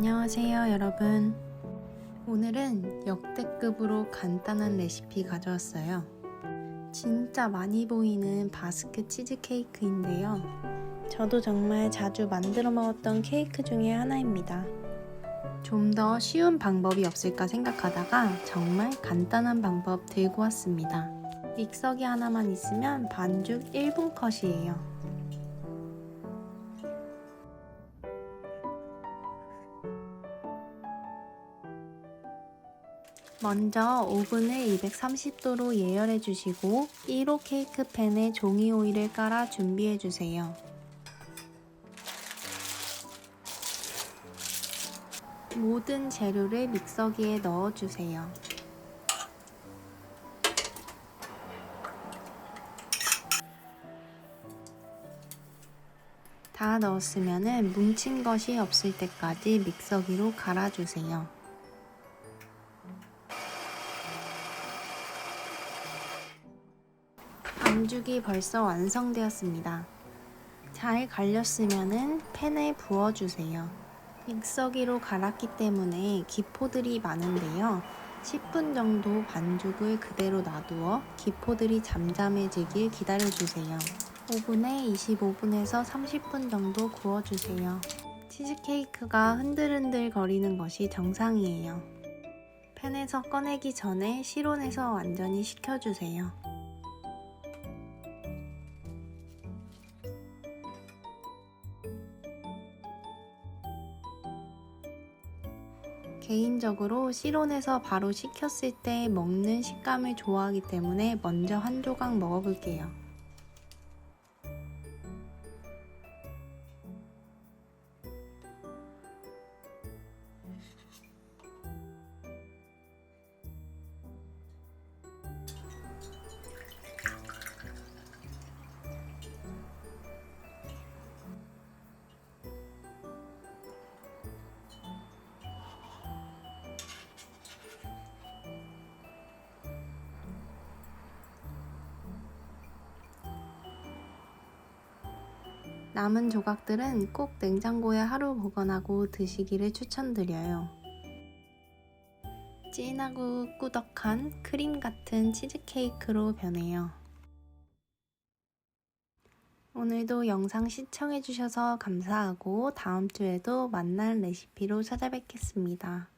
안녕하세요 여러분. 오늘은 역대급으로 간단한 레시피 가져왔어요. 진짜 많이 보이는 바스크 치즈케이크인데요. 저도 정말 자주 만들어 먹었던 케이크 중에 하나입니다. 좀 더 쉬운 방법이 없을까 생각하다가 정말 간단한 방법 들고 왔습니다. 믹서기 하나만 있으면 반죽 1분 컷이에요. 먼저 오븐을 230도로 예열해 주시고 1호 케이크 팬에 종이 오일을 깔아 준비해 주세요. 모든 재료를 믹서기에 넣어 주세요. 다 넣었으면 뭉친 것이 없을 때까지 믹서기로 갈아주세요. 반죽이 벌써 완성되었습니다. 잘 갈렸으면 팬에 부어주세요. 믹서기로 갈았기 때문에 기포들이 많은데요. 10분 정도 반죽을 그대로 놔두어 기포들이 잠잠해지길 기다려주세요. 오븐에 25분에서 30분 정도 구워주세요. 치즈케이크가 흔들흔들 거리는 것이 정상이에요. 팬에서 꺼내기 전에 실온에서 완전히 식혀주세요. 개인적으로 실온에서 바로 식혔을 때 먹는 식감을 좋아하기 때문에 먼저 한 조각 먹어볼게요. 남은 조각들은 꼭 냉장고에 하루 보관하고 드시기를 추천드려요. 진하고 꾸덕한 크림 같은 치즈케이크로 변해요. 오늘도 영상 시청해주셔서 감사하고 다음 주에도 맛난 레시피로 찾아뵙겠습니다.